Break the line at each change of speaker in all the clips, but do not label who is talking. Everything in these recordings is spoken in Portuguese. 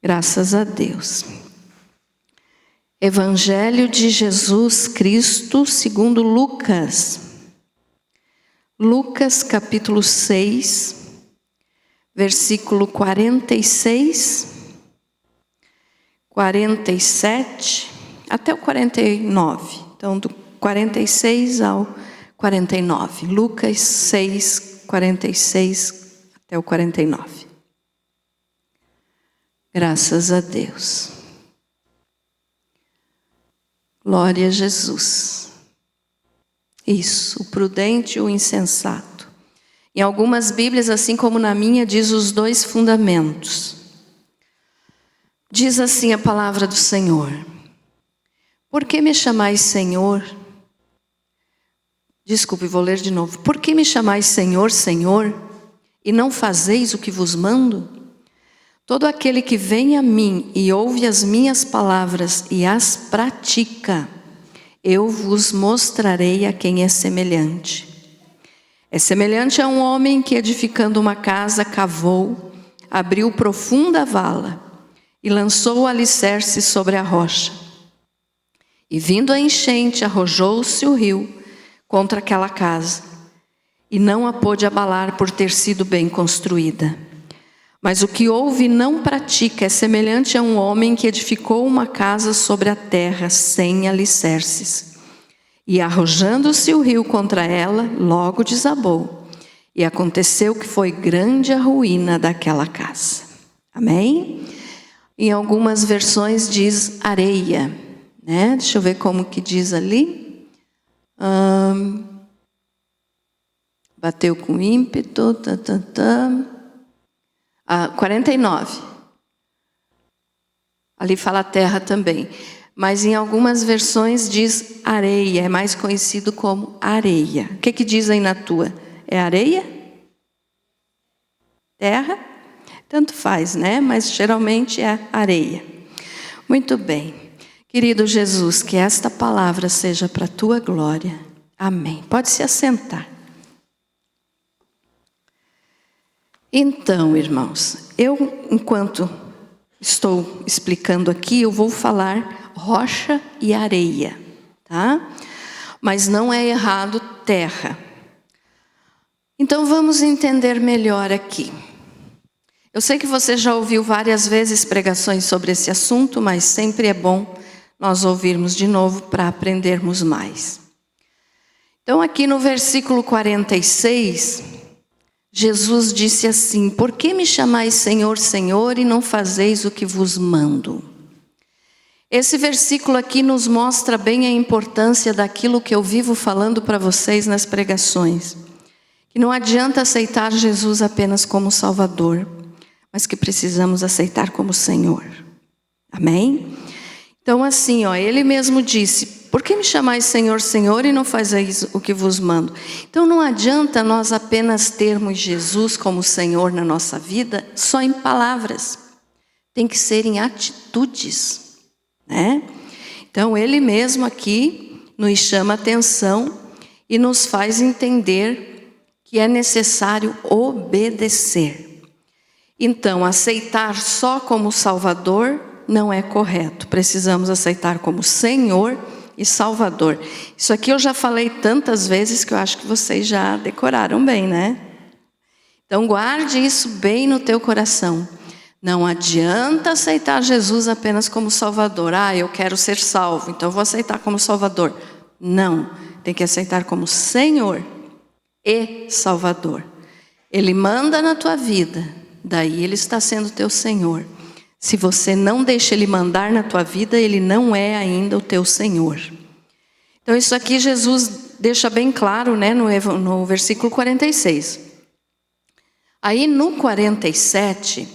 Graças a Deus. Evangelho de Jesus Cristo segundo Lucas. Lucas capítulo 6, versículo 46, 47 até o 49. Então, do 46 ao 49. Lucas 6, 46 até o 49. Graças a Deus. Glória a Jesus. Isso, o prudente e o insensato. Em algumas Bíblias, assim como na minha, diz os dois fundamentos. Diz assim a palavra do Senhor: por que me chamais Senhor? Desculpe, vou ler de novo. Por que me chamais Senhor, Senhor, e não fazeis o que vos mando? Todo aquele que vem a mim e ouve as minhas palavras e as pratica, eu vos mostrarei a quem é semelhante. É semelhante a um homem que, edificando uma casa, cavou, abriu profunda vala e lançou o alicerce sobre a rocha. E vindo a enchente, arrojou-se o rio contra aquela casa, e não a pôde abalar por ter sido bem construída. Mas o que ouve e não pratica é semelhante a um homem que edificou uma casa sobre a terra sem alicerces. E arrojando-se o rio contra ela, logo desabou. E aconteceu que foi grande a ruína daquela casa. Amém? Em algumas versões diz areia, né? Deixa eu ver como que diz ali. Bateu com ímpeto, 49. Ali fala terra também. Mas em algumas versões diz areia. É mais conhecido como areia. O que diz aí na tua? É areia? Terra? Tanto faz, né? Mas geralmente é areia. Muito bem. Querido Jesus, que esta palavra seja para a tua glória. Amém. Pode se assentar. Então, irmãos, eu, enquanto estou explicando aqui, eu vou falar rocha e areia, tá? Mas não é errado terra. Então, vamos entender melhor aqui. Eu sei que você já ouviu várias vezes pregações sobre esse assunto, mas sempre é bom nós ouvirmos de novo para aprendermos mais. Então, aqui no versículo 46... Jesus disse assim: por que me chamais Senhor, Senhor, e não fazeis o que vos mando? Esse versículo aqui nos mostra bem a importância daquilo que eu vivo falando para vocês nas pregações. Que não adianta aceitar Jesus apenas como Salvador, mas que precisamos aceitar como Senhor. Amém? Então assim, ele mesmo disse: por que me chamais Senhor, Senhor, e não fazeis o que vos mando? Então não adianta nós apenas termos Jesus como Senhor na nossa vida só em palavras. Tem que ser em atitudes, né? Então ele mesmo aqui nos chama a atenção e nos faz entender que é necessário obedecer. Então aceitar só como Salvador não é correto. Precisamos aceitar como Senhor e Salvador. Isso aqui eu já falei tantas vezes que eu acho que vocês já decoraram bem, né? Então guarde isso bem no teu coração. Não adianta aceitar Jesus apenas como Salvador. Eu quero ser salvo, então eu vou aceitar como Salvador. Não, tem que aceitar como Senhor e Salvador. Ele manda na tua vida, daí Ele está sendo teu Senhor. Se você não deixa Ele mandar na tua vida, Ele não é ainda o teu Senhor. Então isso aqui Jesus deixa bem claro, né, no versículo 46. Aí no 47,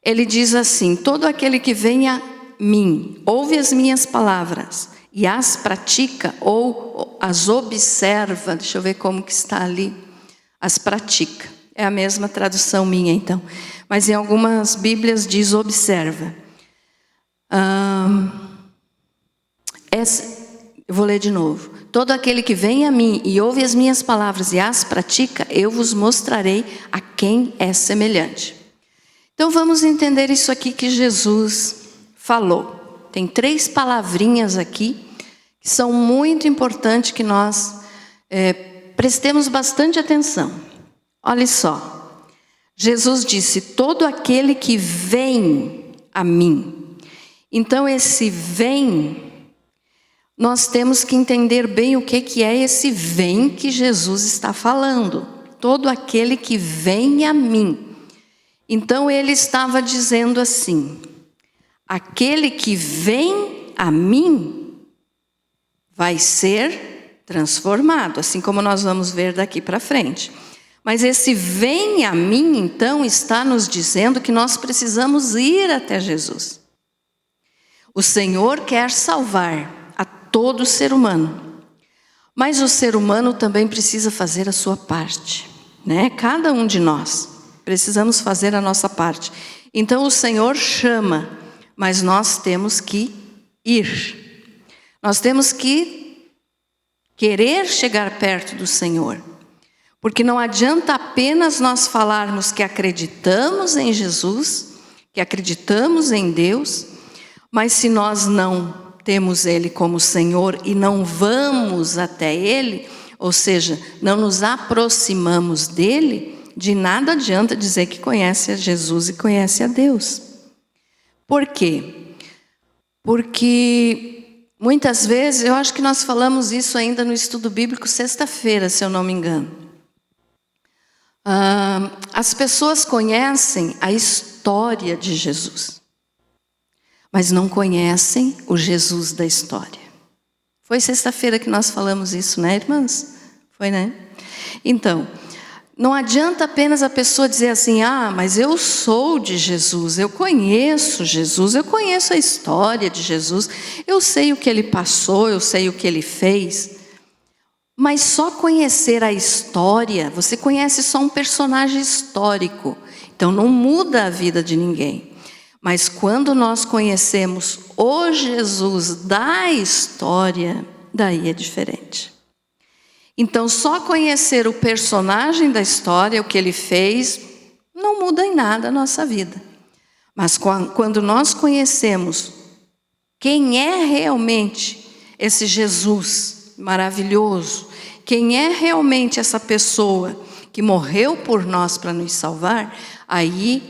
Ele diz assim: todo aquele que vem a mim, ouve as minhas palavras e as pratica ou as observa. Deixa eu ver como que está ali. As pratica. É a mesma tradução minha, então. Mas em algumas Bíblias diz observa. Eu vou ler de novo. Todo aquele que vem a mim e ouve as minhas palavras e as pratica, eu vos mostrarei a quem é semelhante. Então vamos entender isso aqui que Jesus falou. Tem 3 palavrinhas aqui que são muito importantes que nós prestemos bastante atenção. Olha só, Jesus disse: todo aquele que vem a mim. Então esse vem, nós temos que entender bem o que é esse vem que Jesus está falando. Todo aquele que vem a mim. Então ele estava dizendo assim: aquele que vem a mim vai ser transformado, assim como nós vamos ver daqui para frente. Mas esse vem a mim, então, está nos dizendo que nós precisamos ir até Jesus. O Senhor quer salvar a todo ser humano, mas o ser humano também precisa fazer a sua parte, né? Cada um de nós precisamos fazer a nossa parte. Então o Senhor chama, mas nós temos que ir. Nós temos que querer chegar perto do Senhor. Porque não adianta apenas nós falarmos que acreditamos em Jesus, que acreditamos em Deus, mas se nós não temos Ele como Senhor e não vamos até Ele, ou seja, não nos aproximamos dEle, de nada adianta dizer que conhece a Jesus e conhece a Deus. Por quê? Porque muitas vezes, eu acho que nós falamos isso ainda no estudo bíblico sexta-feira, se eu não me engano. As pessoas conhecem a história de Jesus, mas não conhecem o Jesus da história. Foi sexta-feira que nós falamos isso, né, irmãs? Foi, né? Então, não adianta apenas a pessoa dizer assim: mas eu sou de Jesus, eu conheço Jesus, eu conheço a história de Jesus, eu sei o que Ele passou, eu sei o que Ele fez. Mas só conhecer a história, você conhece só um personagem histórico, então não muda a vida de ninguém. Mas quando nós conhecemos o Jesus da história, daí é diferente. Então, só conhecer o personagem da história, o que ele fez, não muda em nada a nossa vida. Mas quando nós conhecemos quem é realmente esse Jesus maravilhoso, quem é realmente essa pessoa que morreu por nós para nos salvar, aí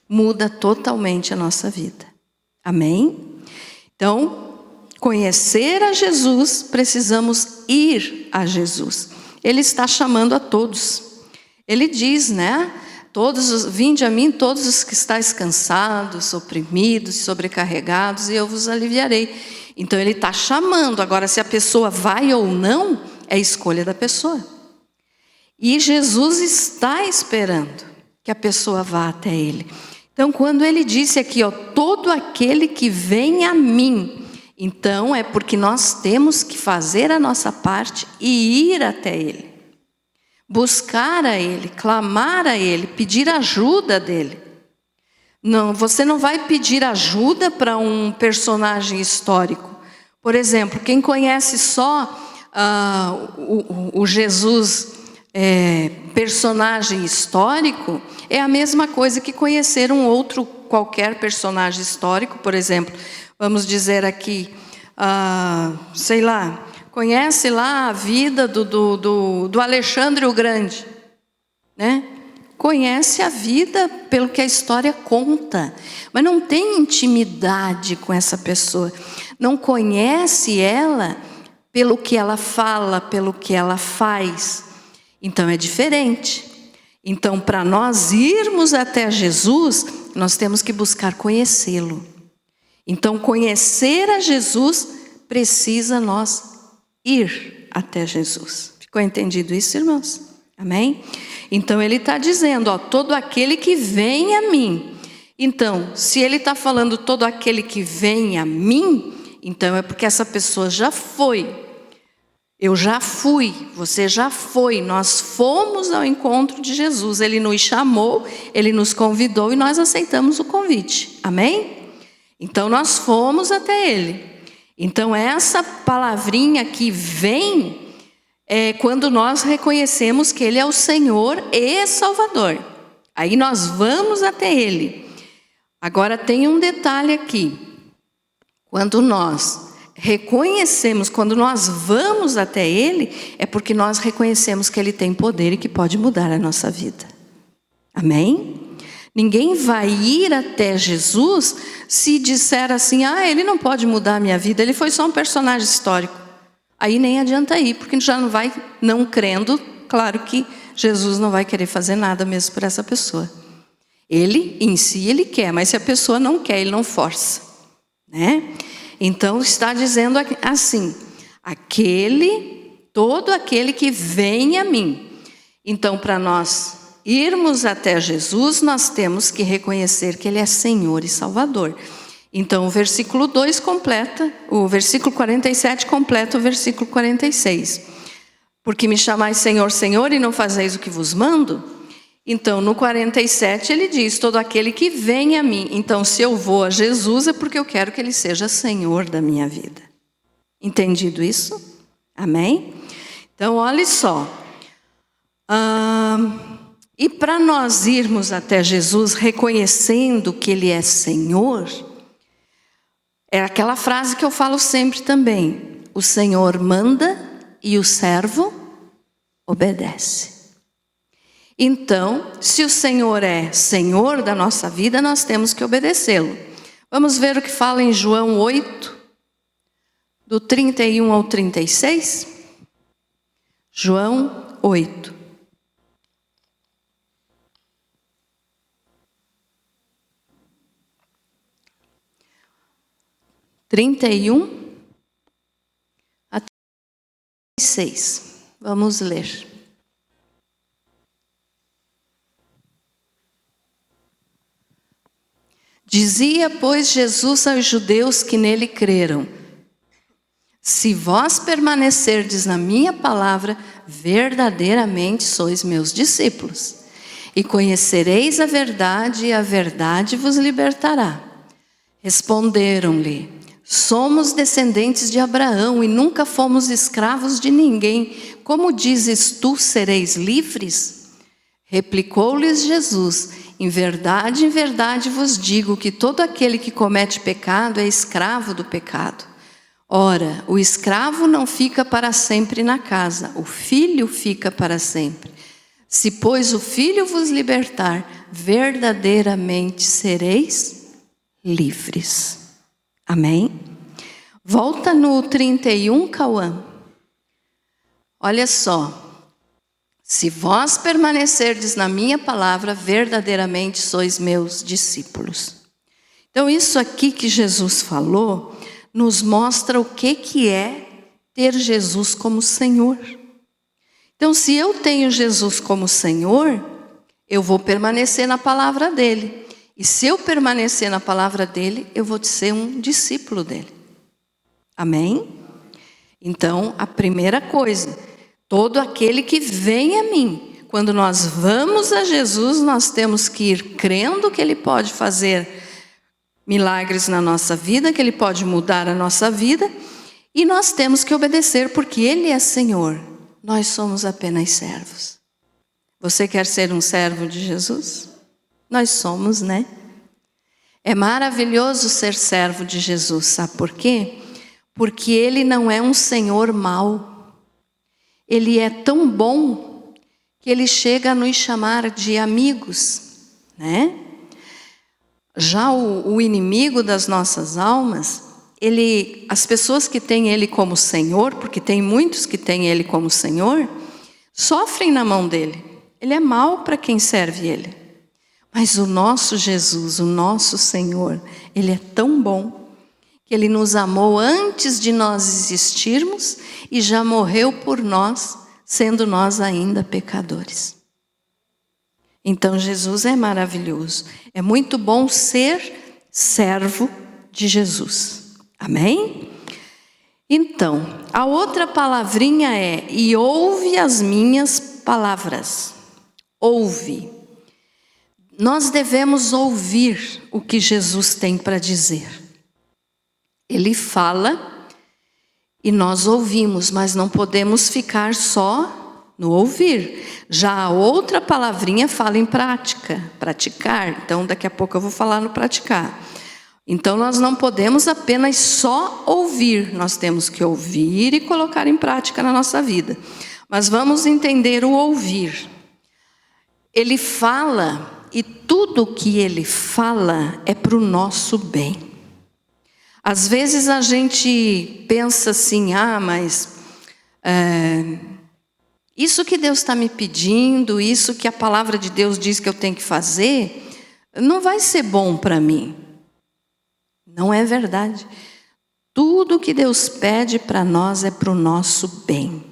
muda totalmente a nossa vida. Amém? Então, conhecer a Jesus, precisamos ir a Jesus. Ele está chamando a todos. Ele diz, né? Vinde a mim todos os que estáis cansados, oprimidos, sobrecarregados, e eu vos aliviarei. Então ele está chamando. Agora, se a pessoa vai ou não, é escolha da pessoa. E Jesus está esperando que a pessoa vá até ele. Então, quando ele disse aqui, todo aquele que vem a mim, então é porque nós temos que fazer a nossa parte e ir até Ele. Buscar a Ele, clamar a Ele, pedir ajuda dEle. Não, você não vai pedir ajuda para um personagem histórico. Por exemplo, quem conhece só o Jesus personagem histórico, é a mesma coisa que conhecer um outro qualquer personagem histórico. Por exemplo, vamos dizer aqui, sei lá, conhece lá a vida do Alexandre o Grande, né? Conhece a vida pelo que a história conta, mas não tem intimidade com essa pessoa, não conhece ela pelo que ela fala, pelo que ela faz. Então é diferente. Então, para nós irmos até Jesus, nós temos que buscar conhecê-lo. Então, conhecer a Jesus, precisa nós ir até Jesus. Ficou entendido isso, irmãos? Amém? Então, ele está dizendo, todo aquele que vem a mim. Então, se ele está falando todo aquele que vem a mim, então é porque essa pessoa já foi. Eu já fui, você já foi, nós fomos ao encontro de Jesus. Ele nos chamou, Ele nos convidou e nós aceitamos o convite. Amém? Então nós fomos até Ele. Então essa palavrinha que vem é quando nós reconhecemos que Ele é o Senhor e Salvador. Aí nós vamos até Ele. Agora tem um detalhe aqui. Quando nós reconhecemos, quando nós vamos até Ele, é porque nós reconhecemos que Ele tem poder e que pode mudar a nossa vida. Amém? Ninguém vai ir até Jesus se disser assim, Ele não pode mudar a minha vida, Ele foi só um personagem histórico. Aí nem adianta ir, porque já não vai, não crendo, claro que Jesus não vai querer fazer nada mesmo por essa pessoa. Ele, em si, Ele quer, mas se a pessoa não quer, Ele não força, né? Então está dizendo assim, todo aquele que vem a mim. Então, para nós irmos até Jesus, nós temos que reconhecer que Ele é Senhor e Salvador. Então o versículo 2 completa, o versículo 47 completa o versículo 46. Porque me chamais Senhor, Senhor, e não fazeis o que vos mando? Então no 47 ele diz, todo aquele que vem a mim. Então se eu vou a Jesus é porque eu quero que Ele seja Senhor da minha vida. Entendido isso? Amém? Então olha só. E para nós irmos até Jesus reconhecendo que Ele é Senhor, é aquela frase que eu falo sempre também. O Senhor manda e o servo obedece. Então, se o Senhor é Senhor da nossa vida, nós temos que obedecê-lo. Vamos ver o que fala em João 8, do 31 ao 36. João 8. A 36. Vamos ler. Dizia, pois, Jesus aos judeus que nele creram: se vós permanecerdes na minha palavra, verdadeiramente sois meus discípulos, e conhecereis a verdade, e a verdade vos libertará. Responderam-lhe: somos descendentes de Abraão e nunca fomos escravos de ninguém. Como dizes tu, sereis livres? Replicou-lhes Jesus: em verdade vos digo que todo aquele que comete pecado é escravo do pecado. Ora, o escravo não fica para sempre na casa, o filho fica para sempre. Se, pois, o filho vos libertar, verdadeiramente sereis livres. Amém? Volta no 31, Cauã. Olha só. Se vós permanecerdes na minha palavra, verdadeiramente sois meus discípulos. Então isso aqui que Jesus falou, nos mostra o que é ter Jesus como Senhor. Então se eu tenho Jesus como Senhor, eu vou permanecer na palavra dele. E se eu permanecer na palavra dele, eu vou ser um discípulo dele. Amém? Então, a primeira coisa, todo aquele que vem a mim, quando nós vamos a Jesus, nós temos que ir crendo que Ele pode fazer milagres na nossa vida, que Ele pode mudar a nossa vida, e nós temos que obedecer, porque Ele é Senhor, nós somos apenas servos. Você quer ser um servo de Jesus? Nós somos, né? É maravilhoso ser servo de Jesus, sabe por quê? Porque Ele não é um Senhor mau. Ele é tão bom que Ele chega a nos chamar de amigos, né? Já o inimigo das nossas almas, as pessoas que têm Ele como Senhor, porque tem muitos que têm Ele como Senhor, sofrem na mão dele. Ele é mau para quem serve Ele. Mas o nosso Jesus, o nosso Senhor, Ele é tão bom que Ele nos amou antes de nós existirmos e já morreu por nós, sendo nós ainda pecadores. Então Jesus é maravilhoso. É muito bom ser servo de Jesus. Amém? Então, a outra palavrinha é: e ouve as minhas palavras. Ouve. Nós devemos ouvir o que Jesus tem para dizer. Ele fala e nós ouvimos, mas não podemos ficar só no ouvir. Já a outra palavrinha fala em prática, praticar. Então, daqui a pouco eu vou falar no praticar. Então, nós não podemos apenas só ouvir. Nós temos que ouvir e colocar em prática na nossa vida. Mas vamos entender o ouvir. Ele fala, e tudo que ele fala é para o nosso bem. Às vezes a gente pensa assim, mas isso que Deus está me pedindo, isso que a palavra de Deus diz que eu tenho que fazer, não vai ser bom para mim. Não é verdade. Tudo que Deus pede para nós é para o nosso bem.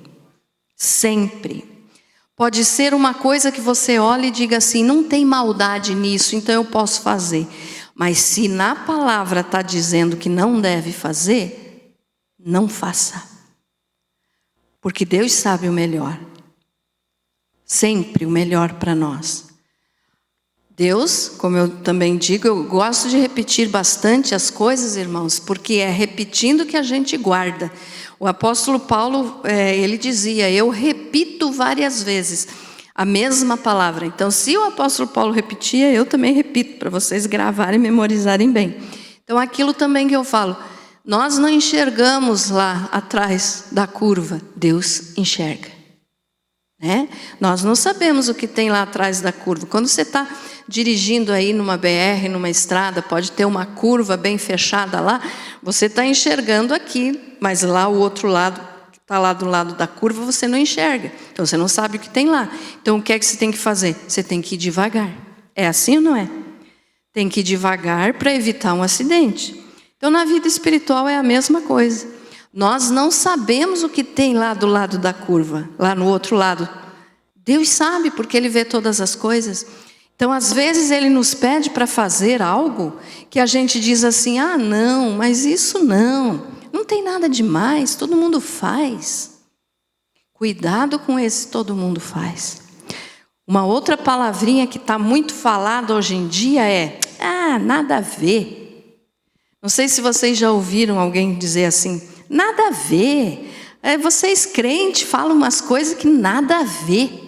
Sempre. Pode ser uma coisa que você olha e diga assim, não tem maldade nisso, então eu posso fazer. Mas se na palavra está dizendo que não deve fazer, não faça. Porque Deus sabe o melhor. Sempre o melhor para nós. Deus, como eu também digo, eu gosto de repetir bastante as coisas, irmãos, porque é repetindo que a gente guarda. O apóstolo Paulo, ele dizia, eu repito várias vezes a mesma palavra. Então, se o apóstolo Paulo repetia, eu também repito, para vocês gravarem e memorizarem bem. Então, aquilo também que eu falo, nós não enxergamos lá atrás da curva, Deus enxerga. Né? Nós não sabemos o que tem lá atrás da curva. Quando você está dirigindo aí numa BR, numa estrada, pode ter uma curva bem fechada lá, você está enxergando aqui, mas lá o outro lado, que está lá do lado da curva, você não enxerga. Então você não sabe o que tem lá. Então o que é que você tem que fazer? Você tem que ir devagar. É assim ou não é? Tem que ir devagar para evitar um acidente. Então na vida espiritual é a mesma coisa. Nós não sabemos o que tem lá do lado da curva, lá no outro lado. Deus sabe, porque Ele vê todas as coisas. Então, às vezes, Ele nos pede para fazer algo que a gente diz assim, não, mas isso não tem nada demais, todo mundo faz. Cuidado com esse todo mundo faz. Uma outra palavrinha que está muito falada hoje em dia é, nada a ver. Não sei se vocês já ouviram alguém dizer assim, nada a ver. Vocês crentes falam umas coisas que nada a ver.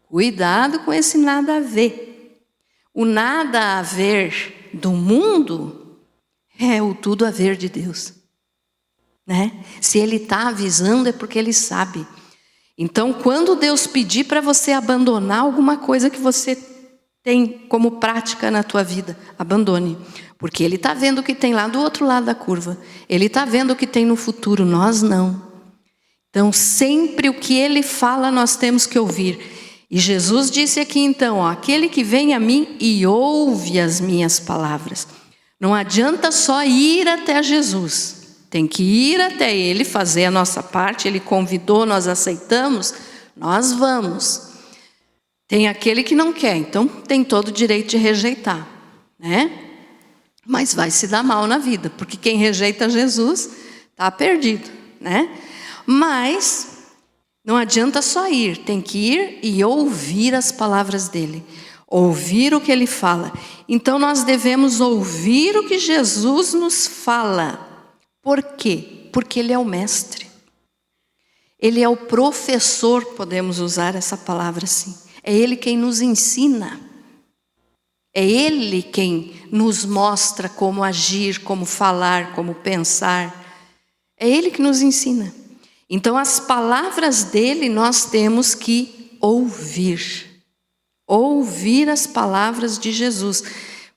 Cuidado com esse nada a ver. O nada a ver do mundo é o tudo a ver de Deus. Né? Se Ele está avisando é porque Ele sabe. Então, quando Deus pedir para você abandonar alguma coisa que você tem como prática na tua vida, abandone. Porque Ele está vendo o que tem lá do outro lado da curva. Ele está vendo o que tem no futuro, nós não. Então, sempre o que Ele fala, nós temos que ouvir. E Jesus disse aqui então, aquele que vem a mim e ouve as minhas palavras. Não adianta só ir até Jesus. Tem que ir até Ele, fazer a nossa parte. Ele convidou, nós aceitamos, nós vamos. Tem aquele que não quer, então tem todo o direito de rejeitar, né? Mas vai se dar mal na vida, porque quem rejeita Jesus está perdido, né? Mas não adianta só ir, tem que ir e ouvir as palavras dele, ouvir o que ele fala. Então nós devemos ouvir o que Jesus nos fala. Por quê? Porque ele é o mestre. Ele é o professor, podemos usar essa palavra assim. É ele quem nos ensina. É ele quem nos mostra como agir, como falar, como pensar. É ele que nos ensina. Então, as palavras dele nós temos que ouvir. Ouvir as palavras de Jesus.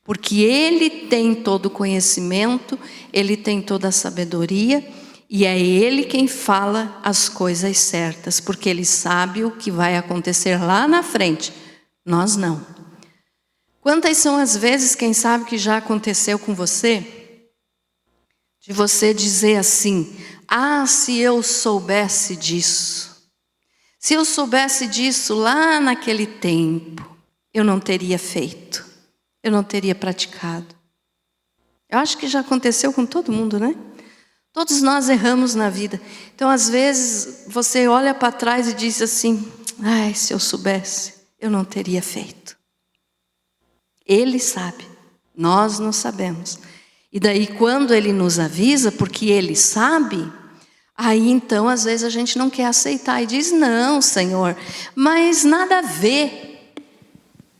Porque ele tem todo o conhecimento, ele tem toda a sabedoria, e é ele quem fala as coisas certas, porque ele sabe o que vai acontecer lá na frente. Nós não. Quantas são as vezes, quem sabe que já aconteceu com você, de você dizer assim, se eu soubesse disso, se eu soubesse disso lá naquele tempo, eu não teria feito, eu não teria praticado. Eu acho que já aconteceu com todo mundo, né? Todos nós erramos na vida. Então, às vezes, você olha para trás e diz assim, se eu soubesse, eu não teria feito. Ele sabe, nós não sabemos. E daí, quando ele nos avisa, porque ele sabe, Aí então, às vezes a gente não quer aceitar e diz: não, Senhor, mas nada a ver.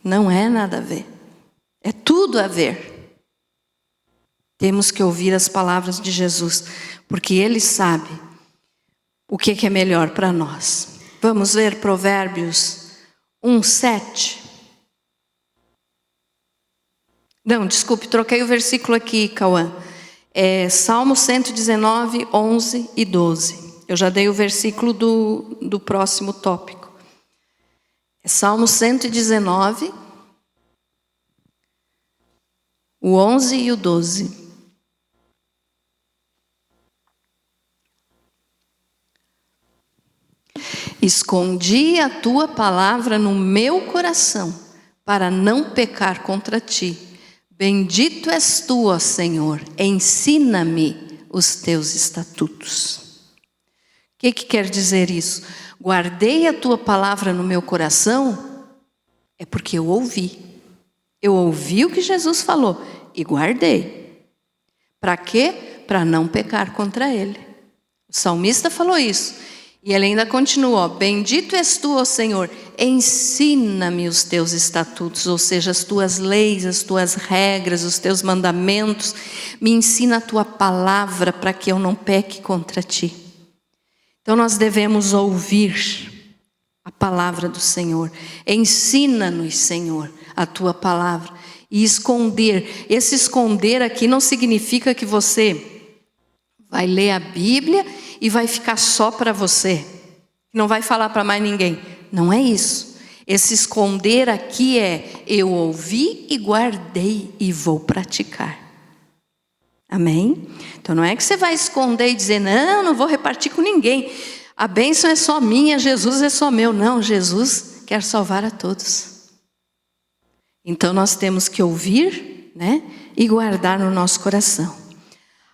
Não é nada a ver, é tudo a ver. Temos que ouvir as palavras de Jesus, porque Ele sabe o que é melhor para nós. Vamos ver Provérbios 1:7. Não, desculpe, troquei o versículo aqui, Cauã. É Salmo 119, 11 e 12. Eu já dei o versículo do próximo tópico. É Salmo 119, o 11 e o 12. Escondi a tua palavra no meu coração, para não pecar contra ti. Bendito és tu, ó Senhor, ensina-me os teus estatutos. O que quer dizer isso? Guardei a tua palavra no meu coração, é porque eu ouvi. Eu ouvi o que Jesus falou e guardei. Para quê? Para não pecar contra ele. O salmista falou isso. E ele ainda continua: bendito és tu, ó Senhor, ensina-me os teus estatutos, ou seja, as tuas leis, as tuas regras, os teus mandamentos. Me ensina a tua palavra para que eu não peque contra ti. Então nós devemos ouvir a palavra do Senhor. Ensina-nos, Senhor, a tua palavra. E esconder. Esse esconder aqui não significa que você vai ler a Bíblia e vai ficar só para você. Não vai falar para mais ninguém. Não é isso. Esse esconder aqui é: eu ouvi e guardei e vou praticar. Amém? Então não é que você vai esconder e dizer: não vou repartir com ninguém. A bênção é só minha, Jesus é só meu. Não, Jesus quer salvar a todos. Então nós temos que ouvir, né, e guardar no nosso coração.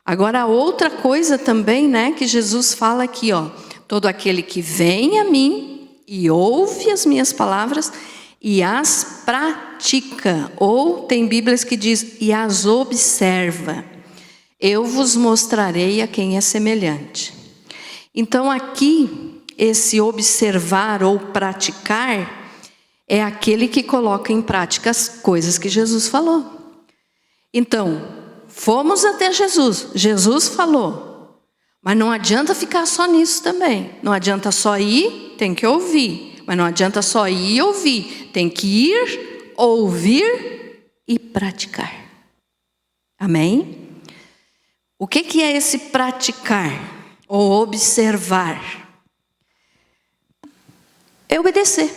Agora, a outra coisa também, né, que Jesus fala aqui, ó: todo aquele que vem a mim e ouve as minhas palavras e as pratica, ou tem Bíblias que diz e as observa, eu vos mostrarei a quem é semelhante. Então aqui, esse observar ou praticar é aquele que coloca em prática as coisas que Jesus falou. Então, fomos até Jesus, Jesus falou, mas não adianta ficar só nisso também. Não adianta só ir, tem que ouvir. Mas não adianta só ir e ouvir, tem que ir, ouvir e praticar. Amém? O que é esse praticar ou observar? É obedecer.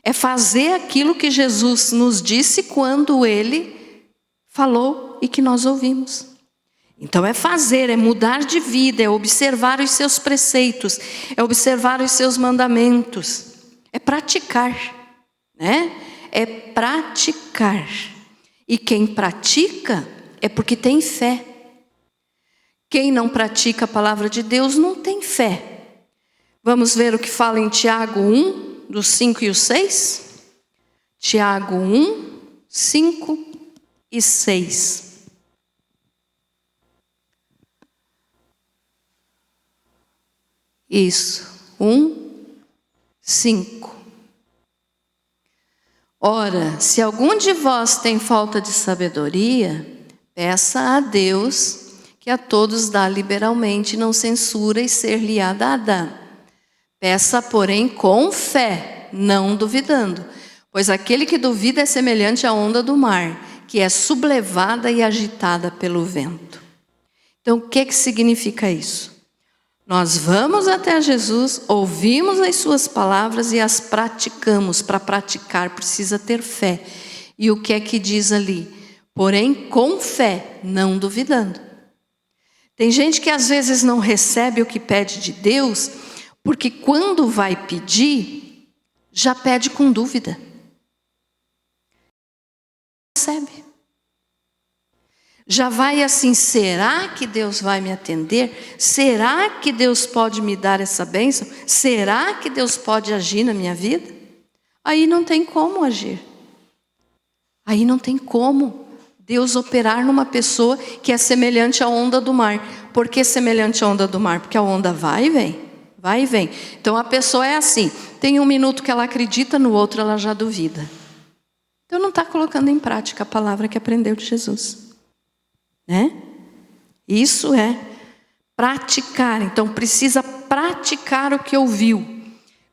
É fazer aquilo que Jesus nos disse quando Ele falou e que nós ouvimos. Então é fazer, é mudar de vida, é observar os seus preceitos, é observar os seus mandamentos, é praticar, né? É praticar. E quem pratica é porque tem fé. Quem não pratica a palavra de Deus não tem fé. Vamos ver o que fala em Tiago 1, dos 5 e o 6? Tiago 1, 5 e 6. Isso, 1, 5. Ora, se algum de vós tem falta de sabedoria, peça a Deus, que a todos dá liberalmente, não censura e ser-lhe-á dada. Peça, porém, com fé, não duvidando, pois aquele que duvida é semelhante à onda do mar, que é sublevada e agitada pelo vento. Então, o que significa isso? Nós vamos até Jesus, ouvimos as suas palavras e as praticamos. Para praticar precisa ter fé. E o que é que diz ali? Porém, com fé, não duvidando. Tem gente que às vezes não recebe o que pede de Deus, porque quando vai pedir, já pede com dúvida. Recebe. Já vai assim: será que Deus vai me atender? Será que Deus pode me dar essa bênção? Será que Deus pode agir na minha vida? Aí não tem como agir. Aí não tem como Deus operar numa pessoa que é semelhante à onda do mar. Por que semelhante à onda do mar? Porque a onda vai e vem, vai e vem. Então a pessoa é assim, tem um minuto que ela acredita, no outro ela já duvida. Então não está colocando em prática a palavra que aprendeu de Jesus, né? Isso é praticar. Então precisa praticar o que ouviu,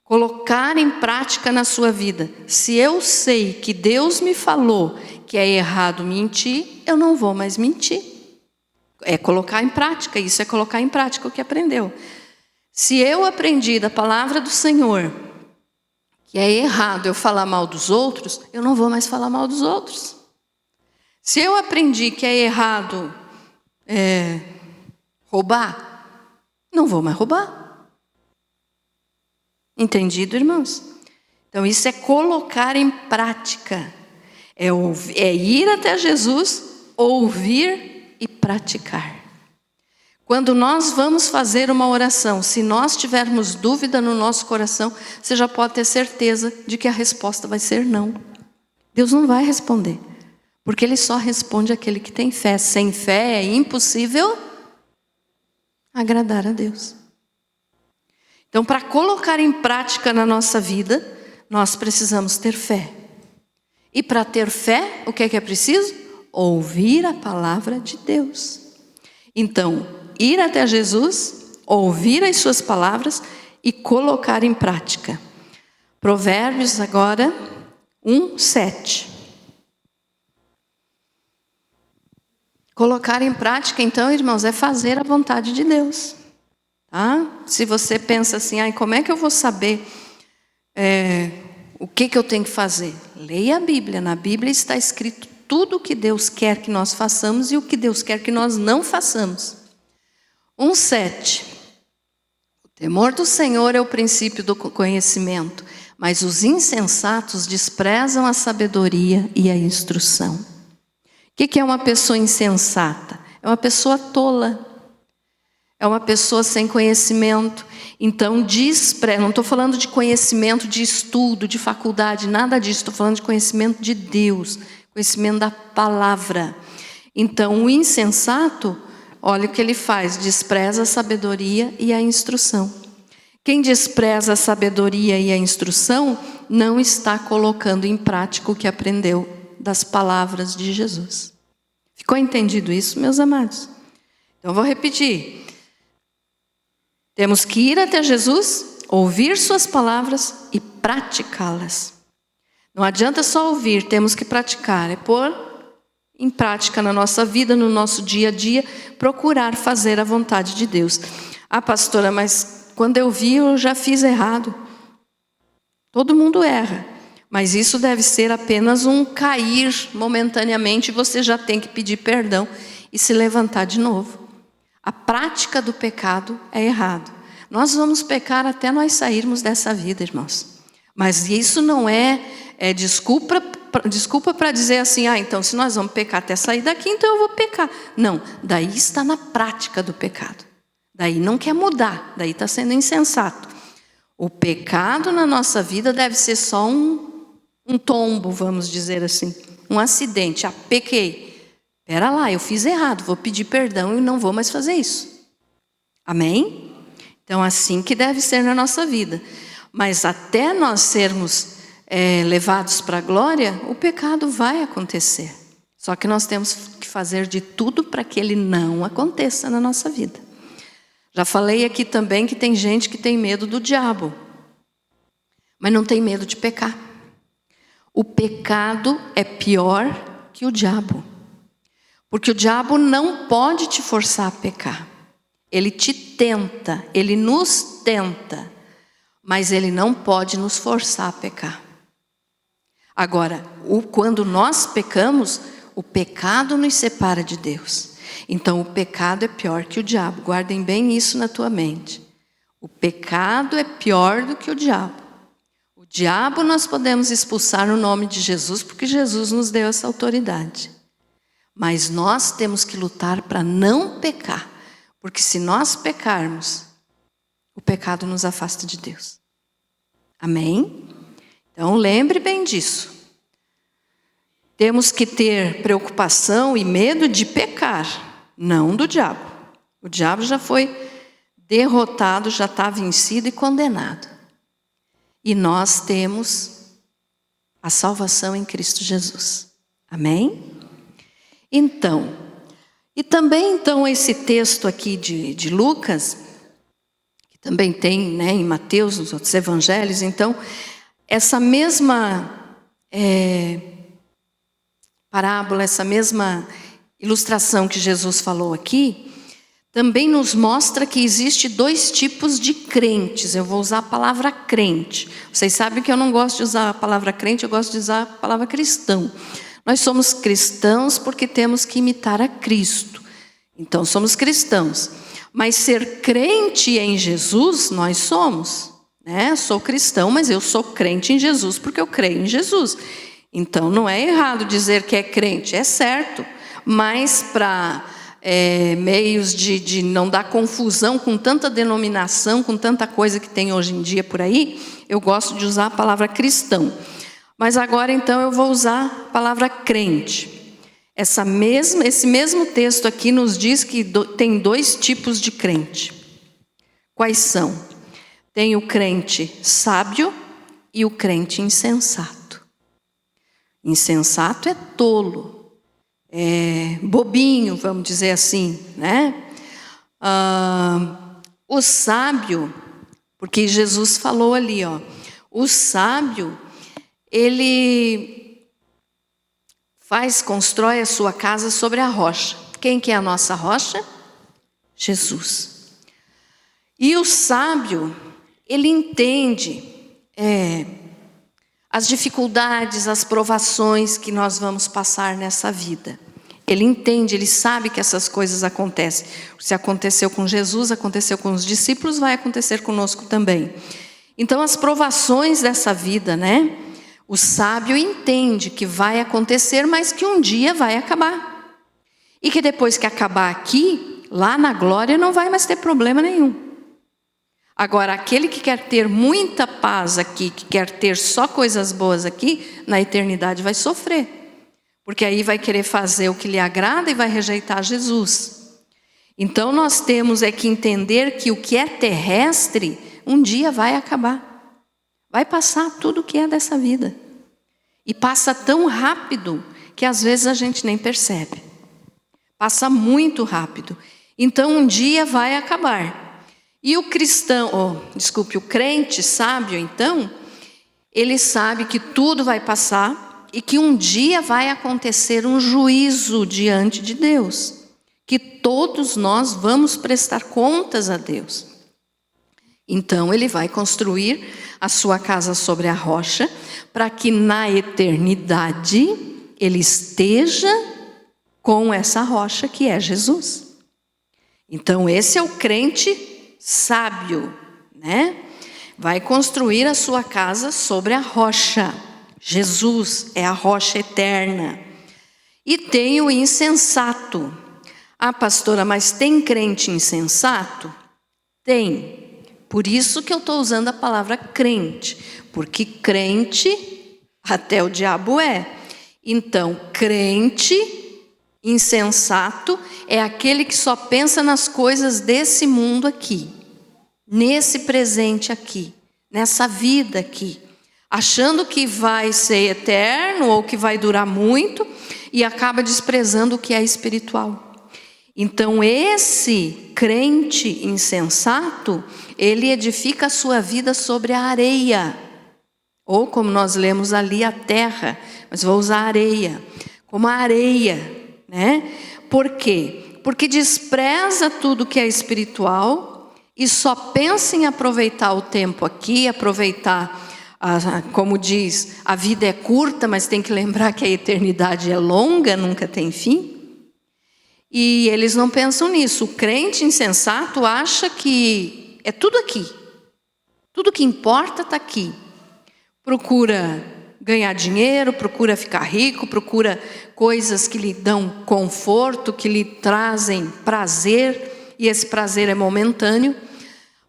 colocar em prática na sua vida. Se eu sei que Deus me falou que é errado mentir, eu não vou mais mentir. É colocar em prática, isso é colocar em prática o que aprendeu. Se eu aprendi da palavra do Senhor que é errado eu falar mal dos outros, eu não vou mais falar mal dos outros. Se eu aprendi que é errado roubar, não vou mais roubar. Entendido, irmãos? Então isso é colocar em prática. É ir até Jesus, ouvir e praticar. Quando nós vamos fazer uma oração, se nós tivermos dúvida no nosso coração, você já pode ter certeza de que a resposta vai ser não. Deus não vai responder, porque Ele só responde àquele que tem fé. Sem fé é impossível agradar a Deus. Então, para colocar em prática na nossa vida, nós precisamos ter fé. E para ter fé, o que é preciso? Ouvir a palavra de Deus. Então, ir até Jesus, ouvir as suas palavras e colocar em prática. Provérbios agora 1:7. Colocar em prática, então, irmãos, é fazer a vontade de Deus. Tá? Se você pensa assim, como é que eu vou saber o que eu tenho que fazer? Leia a Bíblia. Na Bíblia está escrito tudo o que Deus quer que nós façamos e o que Deus quer que nós não façamos. 1:7. O temor do Senhor é o princípio do conhecimento, mas os insensatos desprezam a sabedoria e a instrução. O que é uma pessoa insensata? É uma pessoa tola. É uma pessoa sem conhecimento. Então, não estou falando de conhecimento de estudo, de faculdade, nada disso. Estou falando de conhecimento de Deus, conhecimento da palavra. Então, o insensato, olha o que ele faz, despreza a sabedoria e a instrução. Quem despreza a sabedoria e a instrução não está colocando em prática o que aprendeu das palavras de Jesus. Ficou entendido isso, meus amados? Então, vou repetir. Temos que ir até Jesus, ouvir suas palavras e praticá-las. Não adianta só ouvir, temos que praticar. É pôr em prática na nossa vida, no nosso dia a dia, procurar fazer a vontade de Deus. Pastora, mas quando eu vi, eu já fiz errado. Todo mundo erra. Mas isso deve ser apenas um cair momentaneamente, e você já tem que pedir perdão e se levantar de novo. A prática do pecado é errado. Nós vamos pecar até nós sairmos dessa vida, irmãos. Mas isso não é desculpa para dizer assim, então se nós vamos pecar até sair daqui, então eu vou pecar. Não, daí está na prática do pecado. Daí não quer mudar, daí está sendo insensato. O pecado na nossa vida deve ser só um tombo, vamos dizer assim. Um acidente, pequei. Espera lá, eu fiz errado, vou pedir perdão e não vou mais fazer isso. Amém? Então, assim que deve ser na nossa vida. Mas até nós sermos levados para a glória, o pecado vai acontecer. Só que nós temos que fazer de tudo para que ele não aconteça na nossa vida. Já falei aqui também que tem gente que tem medo do diabo, mas não tem medo de pecar. O pecado é pior que o diabo. Porque o diabo não pode te forçar a pecar. Ele te tenta, ele nos tenta, mas ele não pode nos forçar a pecar. Agora, quando nós pecamos, o pecado nos separa de Deus. Então, o pecado é pior que o diabo. Guardem bem isso na tua mente. O pecado é pior do que o diabo. O diabo nós podemos expulsar no nome de Jesus, porque Jesus nos deu essa autoridade. Mas nós temos que lutar para não pecar, porque se nós pecarmos, o pecado nos afasta de Deus. Amém? Então lembre bem disso. temos que ter preocupação e medo de pecar, não do diabo. O diabo já foi derrotado, já está vencido e condenado. E nós temos a salvação em Cristo Jesus. Amém? Então, e também então esse texto aqui de Lucas, que também tem, né, em Mateus, nos outros evangelhos, então, essa mesma parábola, essa mesma ilustração que Jesus falou aqui, também nos mostra que existe 2 tipos de crentes. Eu vou usar a palavra crente. Vocês sabem que eu não gosto de usar a palavra crente, eu gosto de usar a palavra cristão. Nós somos cristãos porque temos que imitar a Cristo. Então somos cristãos. Mas ser crente em Jesus, nós somos. Né? Sou cristão, mas eu sou crente em Jesus porque eu creio em Jesus. Então não é errado dizer que é crente, é certo. Mas para meios de não dar confusão com tanta denominação, com tanta coisa que tem hoje em dia por aí, eu gosto de usar a palavra cristão. Mas agora então eu vou usar a palavra crente. Esse mesmo texto aqui nos diz que tem 2 tipos de crente. Quais são? Tem o crente sábio e o crente insensato. Insensato é tolo. Bobinho, vamos dizer assim, né? O sábio, porque Jesus falou ali, ó, o sábio, ele constrói a sua casa sobre a rocha. Quem que é a nossa rocha? Jesus. E o sábio, ele entende as dificuldades, as provações que nós vamos passar nessa vida. Ele entende, ele sabe que essas coisas acontecem. Se aconteceu com Jesus, aconteceu com os discípulos, vai acontecer conosco também. Então, as provações dessa vida, né? O sábio entende que vai acontecer, mas que um dia vai acabar. E que depois que acabar aqui, lá na glória não vai mais ter problema nenhum. Agora, aquele que quer ter muita paz aqui, que quer ter só coisas boas aqui, na eternidade vai sofrer. Porque aí vai querer fazer o que lhe agrada e vai rejeitar Jesus. Então nós temos que entender que o que é terrestre, um dia vai acabar. Vai passar tudo o que é dessa vida. E passa tão rápido que às vezes a gente nem percebe. Passa muito rápido. Então um dia vai acabar. E o o crente sábio, então, ele sabe que tudo vai passar e que um dia vai acontecer um juízo diante de Deus, que todos nós vamos prestar contas a Deus. Então ele vai construir a sua casa sobre a rocha, para que na eternidade ele esteja com essa rocha que é Jesus. Então esse é o crente sábio, né? Vai construir a sua casa sobre a rocha. Jesus é a rocha eterna. E tem o insensato. Ah, pastora, mas tem crente insensato? Tem. Por isso que eu estou usando a palavra crente. Porque crente, até o diabo é. Então, crente insensato é aquele que só pensa nas coisas desse mundo aqui, nesse presente aqui, nessa vida aqui, achando que vai ser eterno ou que vai durar muito e acaba desprezando o que é espiritual. Então esse crente insensato, ele edifica a sua vida sobre a areia, ou como nós lemos ali, a terra, mas vou usar areia, como a areia, né? Por quê? Porque despreza tudo que é espiritual e só pensa em aproveitar o tempo aqui, como diz, a vida é curta, mas tem que lembrar que a eternidade é longa, nunca tem fim. E eles não pensam nisso. O crente insensato acha que é tudo aqui. Tudo que importa está aqui. Procura ganhar dinheiro, procura ficar rico, procura coisas que lhe dão conforto, que lhe trazem prazer, e esse prazer é momentâneo.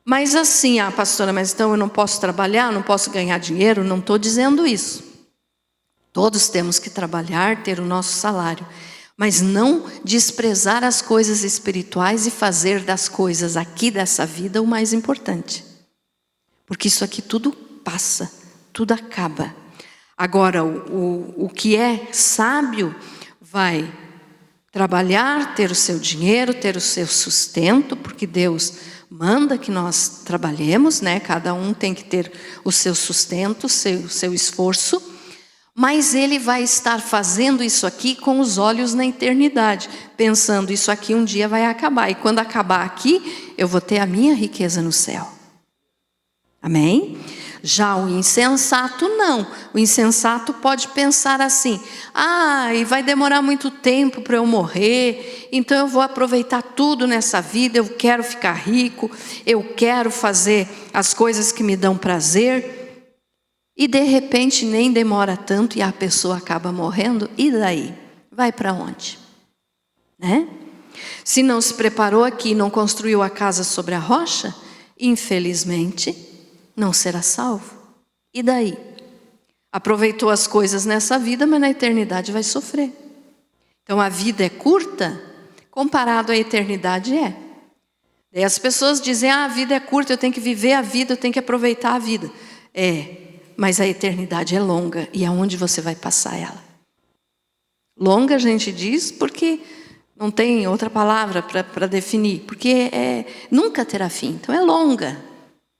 Mas assim, pastora, mas então eu não posso trabalhar, não posso ganhar dinheiro? Não estou dizendo isso. Todos temos que trabalhar, ter o nosso salário, mas não desprezar as coisas espirituais e fazer das coisas aqui dessa vida o mais importante. Porque isso aqui tudo passa, tudo acaba. Agora, o que é sábio vai trabalhar, ter o seu dinheiro, ter o seu sustento, porque Deus manda que nós trabalhemos, né? Cada um tem que ter o seu sustento, o seu esforço, mas ele vai estar fazendo isso aqui com os olhos na eternidade, pensando, isso aqui um dia vai acabar, e quando acabar aqui, eu vou ter a minha riqueza no céu. Amém? Já o insensato não. O insensato pode pensar assim: e vai demorar muito tempo para eu morrer, então eu vou aproveitar tudo nessa vida, eu quero ficar rico, eu quero fazer as coisas que me dão prazer. E de repente nem demora tanto e a pessoa acaba morrendo, e daí? Vai para onde? Né? Se não se preparou aqui, não construiu a casa sobre a rocha, infelizmente não será salvo. E daí? Aproveitou as coisas nessa vida, mas na eternidade vai sofrer. Então a vida é curta, comparado à eternidade é. Daí as pessoas dizem, a vida é curta, eu tenho que viver a vida, eu tenho que aproveitar a vida. Mas a eternidade é longa, e aonde você vai passar ela? Longa a gente diz porque não tem outra palavra para definir, porque nunca terá fim, então é longa,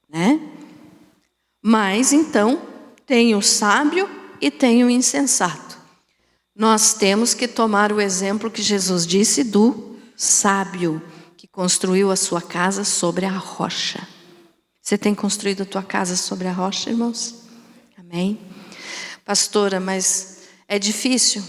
né? Mas então tem o sábio e tem o insensato. Nós temos que tomar o exemplo que Jesus disse do sábio, que construiu a sua casa sobre a rocha. Você tem construído a tua casa sobre a rocha, irmãos? Amém? Pastora, mas é difícil?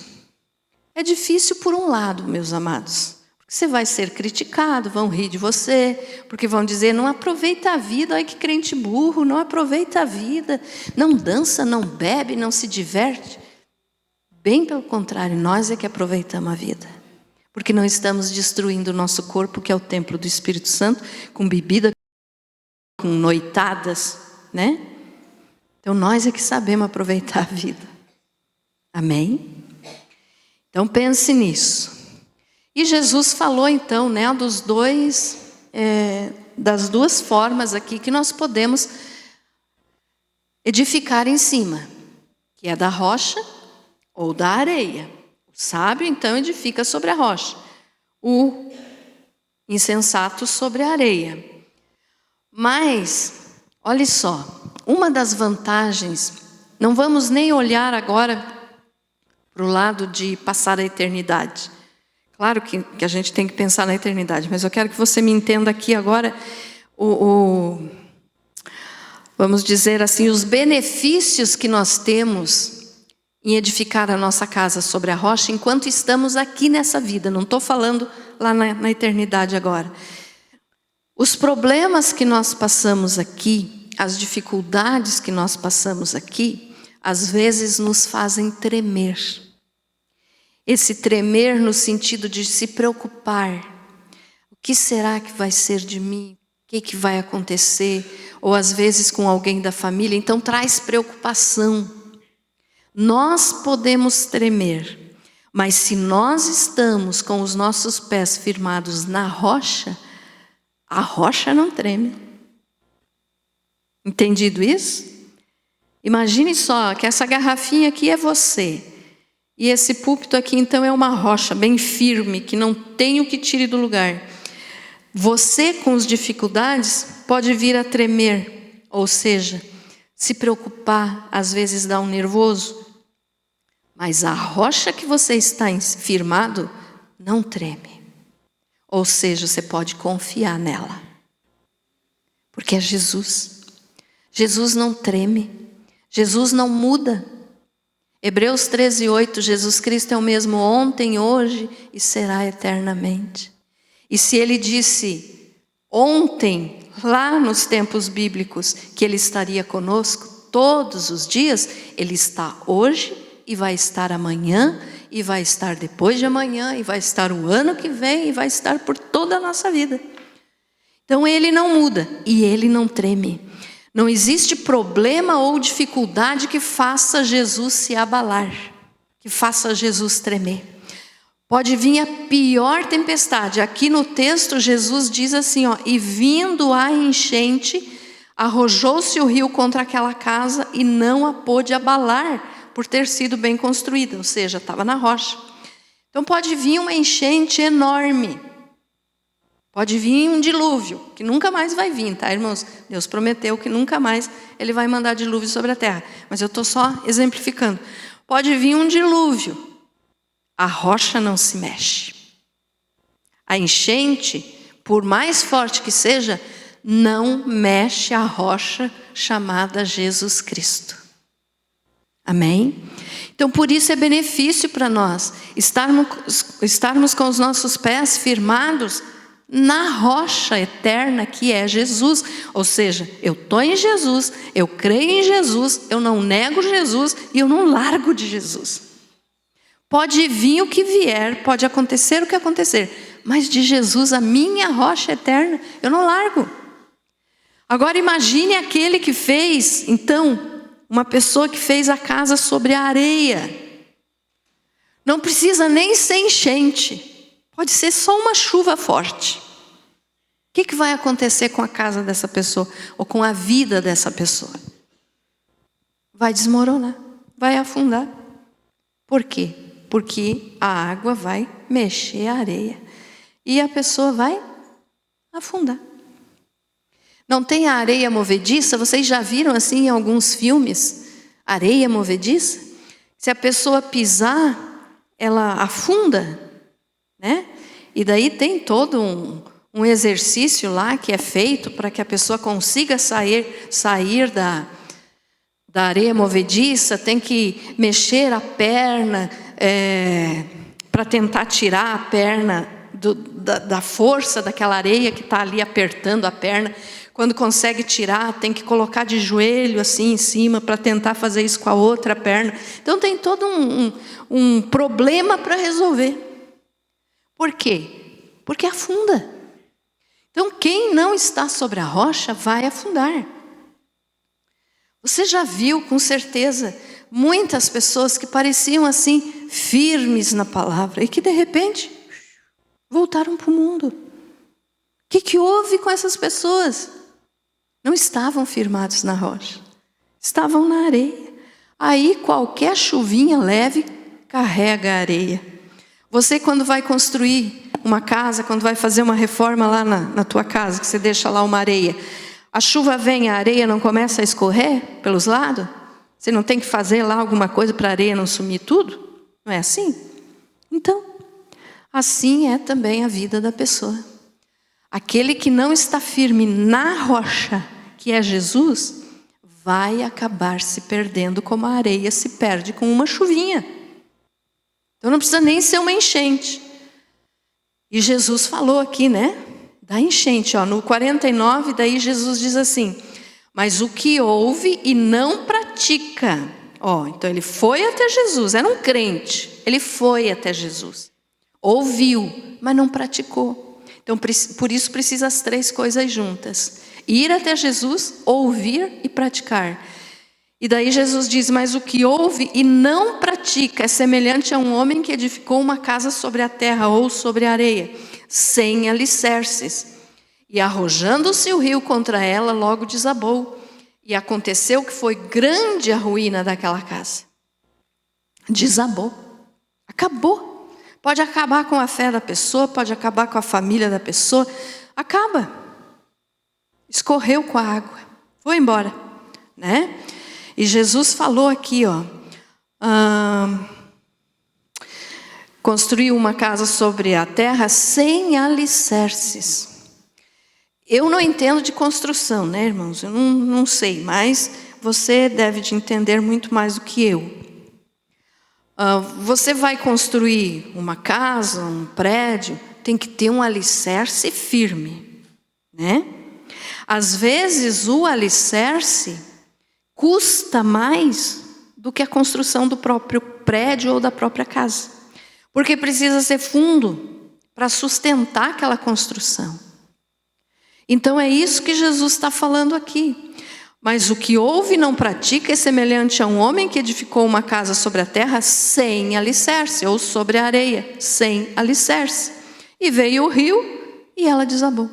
É difícil por um lado, meus amados. Você vai ser criticado, vão rir de você, porque vão dizer, não aproveita a vida, olha que crente burro, não aproveita a vida, não dança, não bebe, não se diverte. Bem pelo contrário, nós é que aproveitamos a vida, porque não estamos destruindo o nosso corpo, que é o templo do Espírito Santo, com bebida, com noitadas, né? Então nós é que sabemos aproveitar a vida. Amém? Então pense nisso. E Jesus falou então, né, das duas formas aqui que nós podemos edificar em cima, que é da rocha ou da areia. O sábio então edifica sobre a rocha, o insensato sobre a areia. Mas, olha só, uma das vantagens, não vamos nem olhar agora para o lado de passar a eternidade. Claro que a gente tem que pensar na eternidade, mas eu quero que você me entenda aqui agora, vamos dizer assim, os benefícios que nós temos em edificar a nossa casa sobre a rocha enquanto estamos aqui nessa vida. Não estou falando lá na eternidade agora. Os problemas que nós passamos aqui, as dificuldades que nós passamos aqui, às vezes nos fazem tremer. Esse tremer no sentido de se preocupar. O que será que vai ser de mim? O que vai acontecer? Ou às vezes com alguém da família. Então traz preocupação. Nós podemos tremer. Mas se nós estamos com os nossos pés firmados na rocha, a rocha não treme. Entendido isso? Imagine só que essa garrafinha aqui é você. E esse púlpito aqui então é uma rocha bem firme, que não tem o que tire do lugar. Você com as dificuldades pode vir a tremer, ou seja, se preocupar, às vezes dá um nervoso. Mas a rocha que você está firmado não treme. Ou seja, você pode confiar nela. Porque é Jesus. Jesus não treme. Jesus não muda. Hebreus 13:8, Jesus Cristo é o mesmo ontem, hoje e será eternamente. E se ele disse ontem, lá nos tempos bíblicos, que ele estaria conosco todos os dias, ele está hoje e vai estar amanhã, e vai estar depois de amanhã, e vai estar o ano que vem, e vai estar por toda a nossa vida. Então ele não muda e ele não treme. Não existe problema ou dificuldade que faça Jesus se abalar. que faça Jesus tremer. Pode vir a pior tempestade. Aqui no texto Jesus diz assim, ó, e vindo a enchente, arrojou-se o rio contra aquela casa e não a pôde abalar, por ter sido bem construída, ou seja, estava na rocha. Então pode vir uma enchente enorme. Pode vir um dilúvio, que nunca mais vai vir, tá, irmãos? Deus prometeu que nunca mais Ele vai mandar dilúvio sobre a terra. Mas eu estou só exemplificando. Pode vir um dilúvio. A rocha não se mexe. A enchente, por mais forte que seja, não mexe a rocha chamada Jesus Cristo. Amém? Então, por isso é benefício para nós estarmos com os nossos pés firmados na rocha eterna que é Jesus. Ou seja, eu estou em Jesus, eu creio em Jesus, eu não nego Jesus e eu não largo de Jesus. Pode vir o que vier, pode acontecer o que acontecer, mas de Jesus, a minha rocha eterna, eu não largo. Agora imagine aquele que fez, então, uma pessoa que fez a casa sobre a areia. Não precisa nem ser enchente, pode ser só uma chuva forte. O que vai acontecer com a casa dessa pessoa, ou com a vida dessa pessoa? Vai desmoronar, vai afundar. Por quê? Porque a água vai mexer a areia e a pessoa vai afundar. Não tem a areia movediça? Vocês já viram assim em alguns filmes? Areia movediça? Se a pessoa pisar, ela afunda, né? E daí tem todo um exercício lá que é feito para que a pessoa consiga sair da areia movediça, tem que mexer a perna, para tentar tirar a perna da força daquela areia que está ali apertando a perna. Quando consegue tirar, tem que colocar de joelho assim em cima para tentar fazer isso com a outra perna. Então tem todo um problema para resolver. Por quê? Porque afunda. Então quem não está sobre a rocha vai afundar. Você já viu com certeza muitas pessoas que pareciam assim firmes na palavra e que de repente voltaram para o mundo. O que houve com essas pessoas? Não estavam firmados na rocha, estavam na areia. Aí qualquer chuvinha leve carrega a areia. Você quando vai construir uma casa, quando vai fazer uma reforma lá na tua casa, que você deixa lá uma areia, a chuva vem, a areia não começa a escorrer pelos lados? Você não tem que fazer lá alguma coisa para a areia não sumir tudo? Não é assim? Então, assim é também a vida da pessoa. Aquele que não está firme na rocha, que é Jesus, vai acabar se perdendo como a areia se perde com uma chuvinha. Então não precisa nem ser uma enchente. E Jesus falou aqui, né? Da enchente, ó, no 49, daí Jesus diz assim: mas o que ouve e não pratica. Ó, então ele foi até Jesus, era um crente, ele foi até Jesus. Ouviu, mas não praticou. Então por isso precisa as três coisas juntas: ir até Jesus, ouvir e praticar. E daí Jesus diz: mas o que ouve e não pratica é semelhante a um homem que edificou uma casa sobre a terra ou sobre a areia, sem alicerces. E arrojando-se o rio contra ela, logo desabou. E aconteceu que foi grande a ruína daquela casa. Desabou. Acabou. Pode acabar com a fé da pessoa, pode acabar com a família da pessoa. Acaba. Escorreu com a água. Foi embora, né? E Jesus falou aqui, ó. Construiu uma casa sobre a terra sem alicerces. Eu não entendo de construção, né, irmãos? Eu não sei, mas você deve de entender muito mais do que eu. Você vai construir uma casa, um prédio, tem que ter um alicerce firme, né? Às vezes o alicerce custa mais do que a construção do próprio prédio ou da própria casa. Porque precisa ser fundo para sustentar aquela construção. Então é isso que Jesus está falando aqui. Mas o que ouve e não pratica é semelhante a um homem que edificou uma casa sobre a terra sem alicerce, ou sobre a areia, sem alicerce. E veio o rio e ela desabou.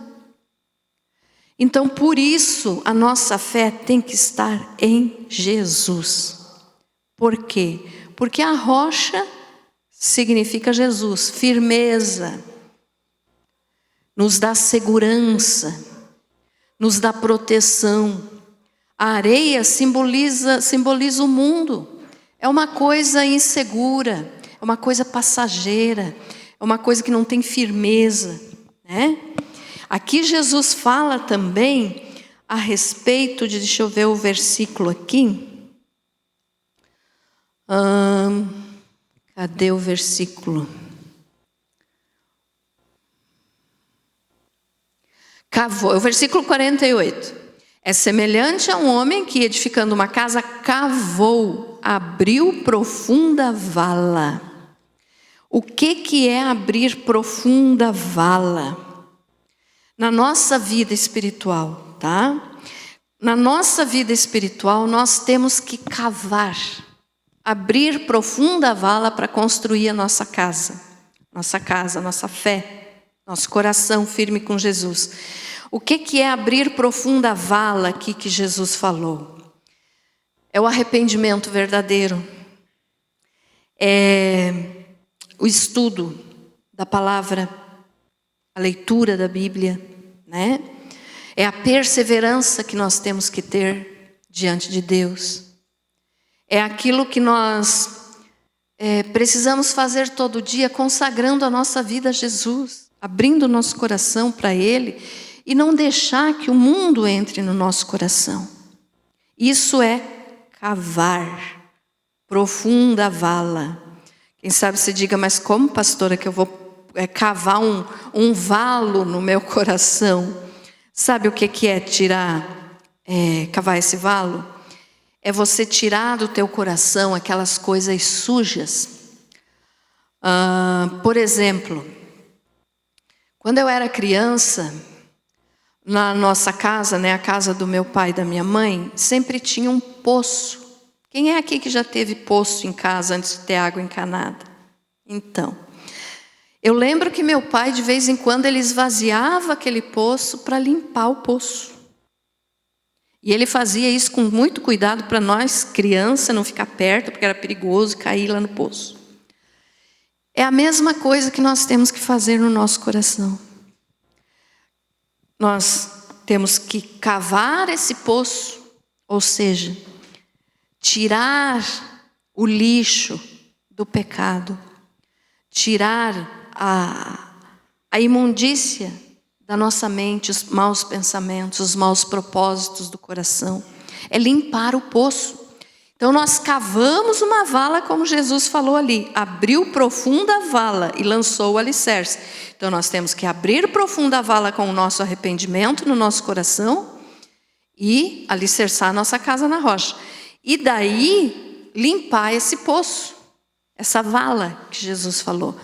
Então, por isso, a nossa fé tem que estar em Jesus. Por quê? Porque a rocha significa Jesus, firmeza, nos dá segurança, nos dá proteção. A areia simboliza o mundo. É uma coisa insegura, é uma coisa passageira, é uma coisa que não tem firmeza, né? Aqui Jesus fala também a respeito de, deixa eu ver o versículo aqui. Cadê o versículo? Cavou, é o versículo 48. É semelhante a um homem que, edificando uma casa, cavou, abriu profunda vala. O que é abrir profunda vala? Na nossa vida espiritual, tá? Na nossa vida espiritual, nós temos que cavar, abrir profunda vala para construir a nossa casa, nossa fé, nosso coração firme com Jesus. O que é abrir profunda vala aqui que Jesus falou? É o arrependimento verdadeiro. É o estudo da palavra, a leitura da Bíblia, né? É a perseverança que nós temos que ter diante de Deus. É aquilo que nós precisamos fazer todo dia, consagrando a nossa vida a Jesus, abrindo o nosso coração para Ele, e não deixar que o mundo entre no nosso coração. Isso é cavar profunda vala. Quem sabe você diga, mas como, pastora, que eu vou cavar um valo no meu coração? Sabe o que é cavar esse valo? É você tirar do teu coração aquelas coisas sujas. Por exemplo, quando eu era criança, na nossa casa, né, a casa do meu pai e da minha mãe, sempre tinha um poço. Quem é aqui que já teve poço em casa antes de ter água encanada? Então, eu lembro que meu pai, de vez em quando, ele esvaziava aquele poço para limpar o poço. E ele fazia isso com muito cuidado para nós, criança, não ficar perto, porque era perigoso cair lá no poço. É a mesma coisa que nós temos que fazer no nosso coração. Nós temos que cavar esse poço, ou seja, tirar o lixo do pecado, tirar a imundícia da nossa mente, os maus pensamentos, os maus propósitos do coração. É limpar o poço. Então nós cavamos uma vala, como Jesus falou ali, abriu profunda vala e lançou o alicerce. Então nós temos que abrir profunda vala com o nosso arrependimento no nosso coração e alicerçar a nossa casa na rocha. E daí limpar esse poço, essa vala que Jesus falou.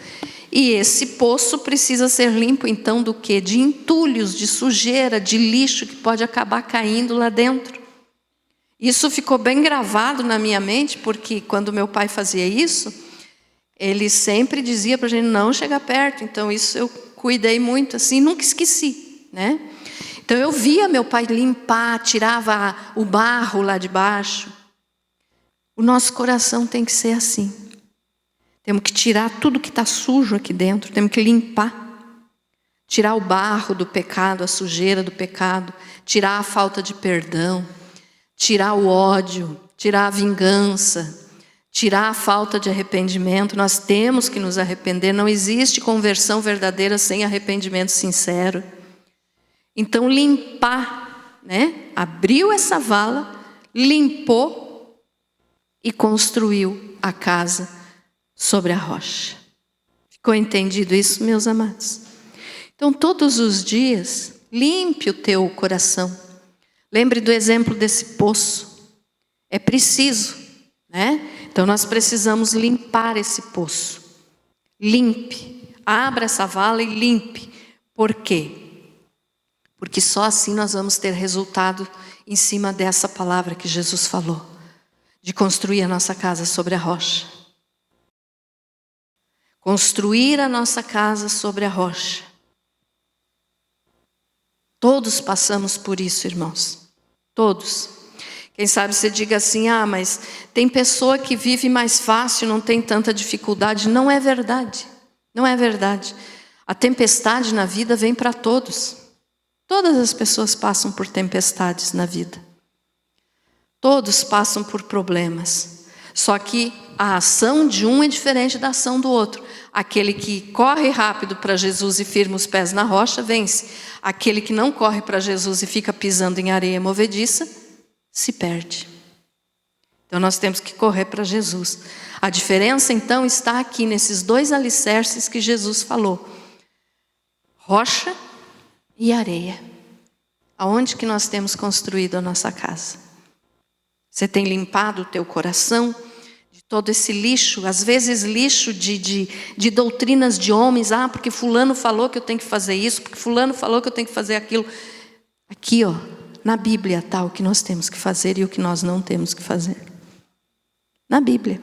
E esse poço precisa ser limpo então do quê? De entulhos, de sujeira, de lixo que pode acabar caindo lá dentro. Isso ficou bem gravado na minha mente, porque quando meu pai fazia isso, ele sempre dizia para a gente não chegar perto. Então isso eu cuidei muito, assim, nunca esqueci, né? Então eu via meu pai limpar, tirava o barro lá de baixo. O nosso coração tem que ser assim. Temos que tirar tudo que está sujo aqui dentro, temos que limpar. Tirar o barro do pecado, a sujeira do pecado, tirar a falta de perdão, tirar o ódio, tirar a vingança, tirar a falta de arrependimento. Nós temos que nos arrepender, não existe conversão verdadeira sem arrependimento sincero. Então limpar, né? Abriu essa vala, limpou e construiu a casa sobre a rocha. Ficou entendido isso, meus amados? Então todos os dias, limpe o teu coração. Lembre do exemplo desse poço. É preciso, né? Então nós precisamos limpar esse poço. Limpe. Abra essa vala e limpe. Por quê? Porque só assim nós vamos ter resultado em cima dessa palavra que Jesus falou, de construir a nossa casa sobre a rocha. Construir a nossa casa sobre a rocha. Todos passamos por isso, irmãos. Todos. Quem sabe você diga assim, mas tem pessoa que vive mais fácil, não tem tanta dificuldade. Não é verdade. Não é verdade. A tempestade na vida vem para todos. Todas as pessoas passam por tempestades na vida. Todos passam por problemas. Só que a ação de um é diferente da ação do outro. Aquele que corre rápido para Jesus e firma os pés na rocha, vence. Aquele que não corre para Jesus e fica pisando em areia movediça, se perde. Então nós temos que correr para Jesus. A diferença então está aqui nesses dois alicerces que Jesus falou. Rocha e areia. Aonde que nós temos construído a nossa casa? Você tem limpado o teu coração de todo esse lixo, às vezes lixo de doutrinas de homens, porque fulano falou que eu tenho que fazer isso, porque fulano falou que eu tenho que fazer aquilo. Aqui, na Bíblia está o que nós temos que fazer e o que nós não temos que fazer. Na Bíblia.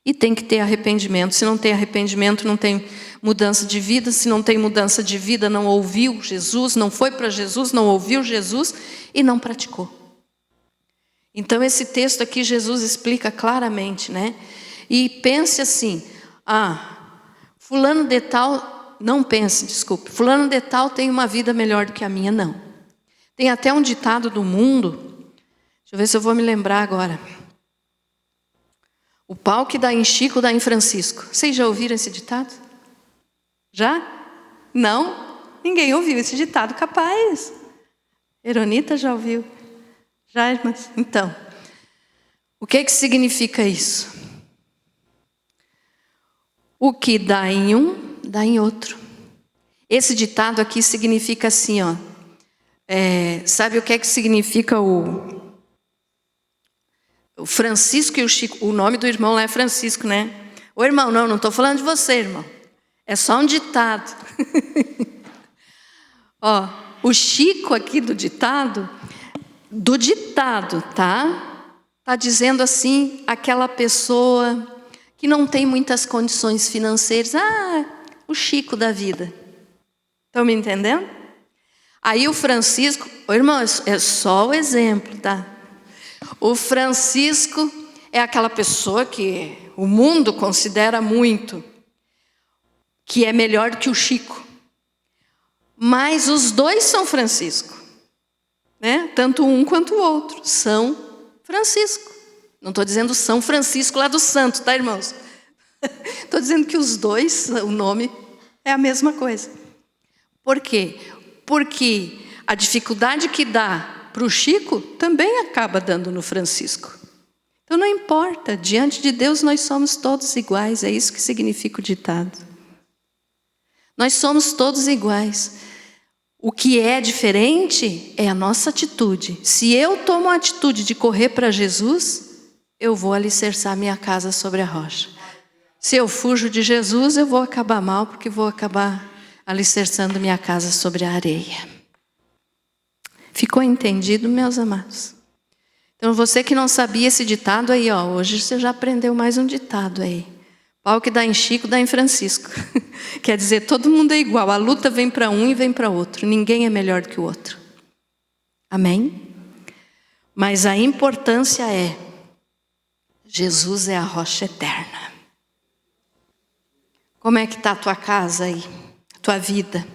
E tem que ter arrependimento. Se não tem arrependimento, não tem mudança de vida. Se não tem mudança de vida, não ouviu Jesus, não foi para Jesus, não ouviu Jesus e não praticou. Então esse texto aqui Jesus explica claramente, né? E pense assim, fulano de tal, não pense, desculpe, fulano de tal tem uma vida melhor do que a minha, não. Tem até um ditado do mundo, deixa eu ver se eu vou me lembrar agora. O pau que dá em Chico, dá em Francisco. Vocês já ouviram esse ditado? Já? Não? Ninguém ouviu esse ditado, capaz. Eronita já ouviu. Já, irmãs? Então, o que significa isso? O que dá em um, dá em outro. Esse ditado aqui significa assim, sabe o que significa o Francisco e o Chico? O nome do irmão lá é Francisco, né? Ô irmão, não estou falando de você, irmão. É só um ditado. O Chico aqui do ditado, tá dizendo assim, aquela pessoa que não tem muitas condições financeiras. O Chico da vida. Estão me entendendo? Aí o Francisco, irmão, é só o exemplo, tá? O Francisco é aquela pessoa que o mundo considera muito, que é melhor que o Chico. Mas os dois são Francisco. Né? Tanto um quanto o outro. São Francisco. Não estou dizendo São Francisco lá do Santo, tá, irmãos? Estou dizendo que os dois, o nome é a mesma coisa. Por quê? Porque a dificuldade que dá para o Chico também acaba dando no Francisco. Então não importa, diante de Deus nós somos todos iguais, é isso que significa o ditado. Nós somos todos iguais. O que é diferente é a nossa atitude. Se eu tomo a atitude de correr para Jesus, eu vou alicerçar minha casa sobre a rocha. Se eu fujo de Jesus, eu vou acabar mal, porque vou acabar alicerçando minha casa sobre a areia. Ficou entendido, meus amados? Então você que não sabia esse ditado aí, hoje você já aprendeu mais um ditado aí. Pau que dá em Chico, dá em Francisco. Quer dizer, todo mundo é igual. A luta vem para um e vem para outro. Ninguém é melhor do que o outro. Amém? Mas a importância é, Jesus é a rocha eterna. Como é que está a tua casa aí? A tua vida?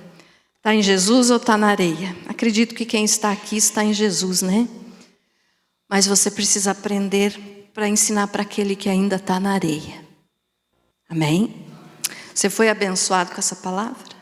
Está em Jesus ou está na areia? Acredito que quem está aqui está em Jesus, né? Mas você precisa aprender para ensinar para aquele que ainda está na areia. Amém? Você foi abençoado com essa palavra?